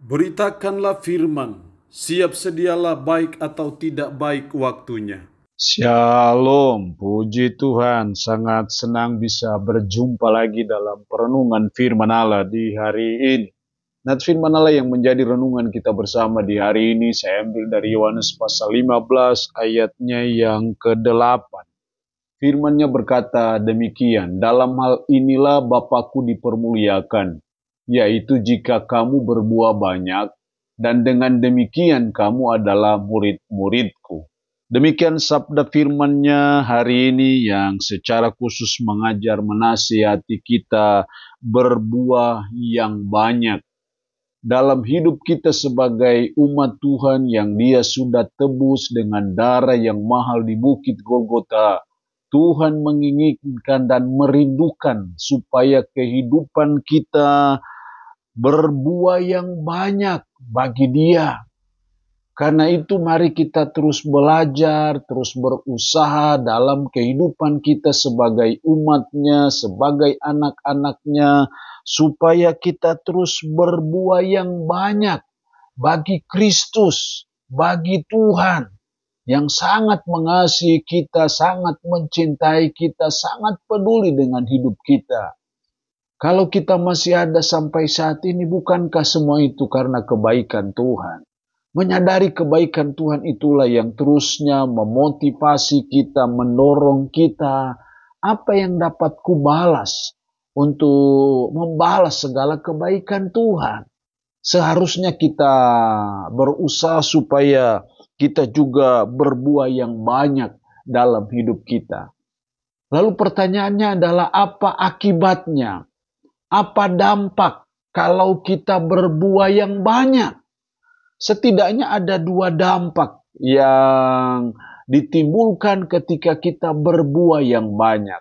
Beritakanlah firman, siap sedialah baik atau tidak baik waktunya. Shalom, puji Tuhan, sangat senang bisa berjumpa lagi dalam perenungan firman Allah di hari ini. Nah, firman Allah yang menjadi renungan kita bersama di hari ini saya ambil dari Yohanes pasal 15 ayatnya yang ke-8. Firman-Nya berkata demikian, dalam hal inilah Bapa-Ku dipermuliakan, yaitu jika kamu berbuah banyak, dan dengan demikian kamu adalah murid-murid-Ku. Demikian sabda firman-Nya hari ini yang secara khusus mengajar menasihati kita berbuah yang banyak dalam hidup kita sebagai umat Tuhan yang Dia sudah tebus dengan darah yang mahal di Bukit Golgota. Tuhan menginginkan dan merindukan supaya kehidupan kita berbuah yang banyak bagi Dia. Karena itu mari kita terus belajar, terus berusaha dalam kehidupan kita sebagai umatnya, sebagai anak-anaknya, supaya kita terus berbuah yang banyak bagi Kristus, bagi Tuhan yang sangat mengasihi kita, sangat mencintai kita, sangat peduli dengan hidup kita. Kalau kita masih ada sampai saat ini, bukankah semua itu karena kebaikan Tuhan? Menyadari kebaikan Tuhan itulah yang terusnya memotivasi kita, mendorong kita. Apa yang dapat kubalas untuk membalas segala kebaikan Tuhan? Seharusnya kita berusaha supaya kita juga berbuah yang banyak dalam hidup kita. Lalu pertanyaannya adalah apa akibatnya? Apa dampak kalau kita berbuah yang banyak? Setidaknya ada dua dampak yang ditimbulkan ketika kita berbuah yang banyak.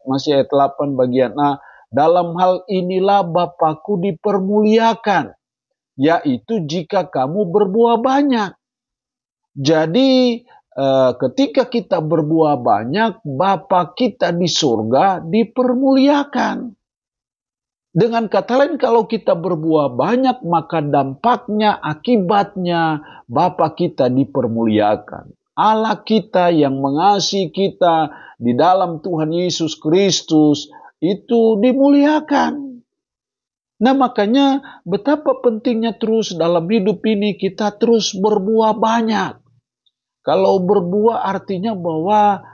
Masih ayat 8 bagian A. Dalam hal inilah Bapa-Ku dipermuliakan, yaitu jika kamu berbuah banyak. Jadi ketika kita berbuah banyak, Bapa kita di surga dipermuliakan. Dengan kata lain, kalau kita berbuah banyak, maka dampaknya, akibatnya, Bapa kita dipermuliakan. Allah kita yang mengasihi kita di dalam Tuhan Yesus Kristus itu dimuliakan. Nah, makanya betapa pentingnya terus dalam hidup ini kita terus berbuah banyak. Kalau berbuah artinya bahwa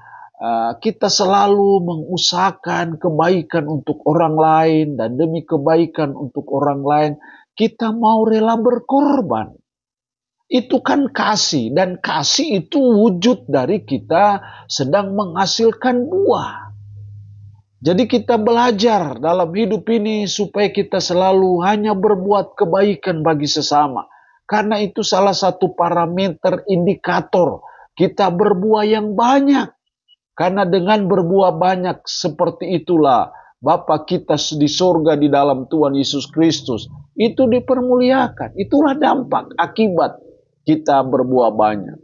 kita selalu mengusahakan kebaikan untuk orang lain, dan demi kebaikan untuk orang lain kita mau rela berkorban. Itu kan kasih, dan kasih itu wujud dari kita sedang menghasilkan buah. Jadi kita belajar dalam hidup ini supaya kita selalu hanya berbuat kebaikan bagi sesama. Karena itu salah satu parameter indikator kita berbuah yang banyak. Karena dengan berbuah banyak seperti itulah Bapa kita di surga di dalam Tuhan Yesus Kristus itu dipermuliakan. Itulah dampak akibat kita berbuah banyak.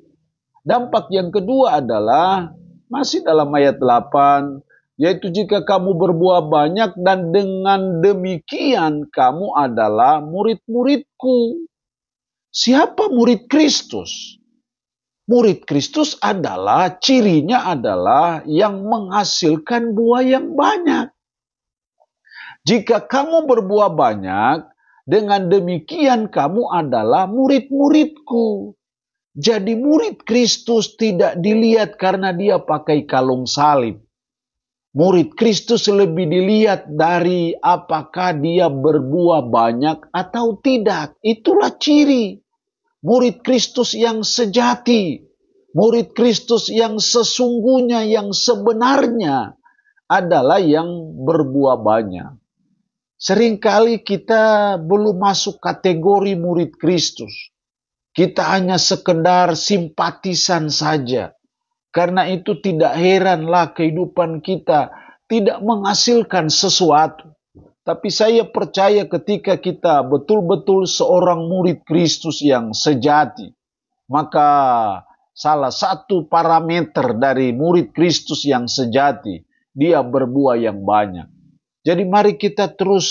Dampak yang kedua adalah masih dalam ayat 8, yaitu jika kamu berbuah banyak dan dengan demikian kamu adalah murid-muridku. Siapa murid Kristus? Murid Kristus adalah, cirinya adalah yang menghasilkan buah yang banyak. Jika kamu berbuah banyak, dengan demikian kamu adalah murid-muridku. Jadi murid Kristus tidak dilihat karena dia pakai kalung salib. Murid Kristus lebih dilihat dari apakah dia berbuah banyak atau tidak. Itulah ciri murid Kristus yang sejati, murid Kristus yang sesungguhnya, yang sebenarnya adalah yang berbuah banyak. Seringkali kita belum masuk kategori murid Kristus. Kita hanya sekedar simpatisan saja. Karena itu tidak heranlah kehidupan kita tidak menghasilkan sesuatu. Tapi saya percaya ketika kita betul-betul seorang murid Kristus yang sejati, maka salah satu parameter dari murid Kristus yang sejati, dia berbuah yang banyak. Jadi mari kita terus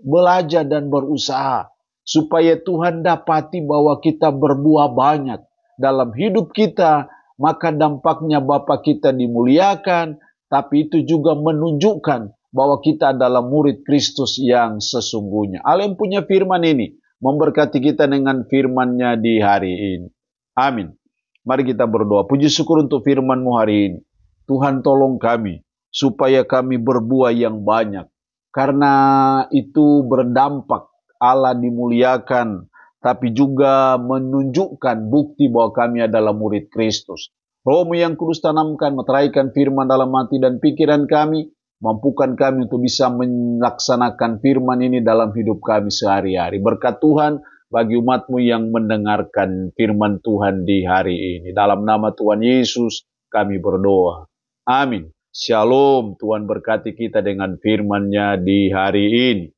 belajar dan berusaha supaya Tuhan dapati bahwa kita berbuah banyak dalam hidup kita, maka dampaknya Bapa kita dimuliakan, tapi itu juga menunjukkan bahwa kita adalah murid Kristus yang sesungguhnya. Allah yang punya firman ini memberkati kita dengan firman-Nya di hari ini. Amin. Mari kita berdoa. Puji syukur untuk firman-Mu hari ini. Tuhan tolong kami supaya kami berbuah yang banyak. Karena itu berdampak Allah dimuliakan, tapi juga menunjukkan bukti bahwa kami adalah murid Kristus. Roh-Mu yang kudus tanamkan, meteraikan firman dalam hati dan pikiran kami, mampukan kami untuk bisa melaksanakan firman ini dalam hidup kami sehari-hari. Berkat Tuhan bagi umat-Mu yang mendengarkan firman Tuhan di hari ini. Dalam nama Tuhan Yesus kami berdoa. Amin. Shalom. Tuhan berkati kita dengan firman-Nya di hari ini.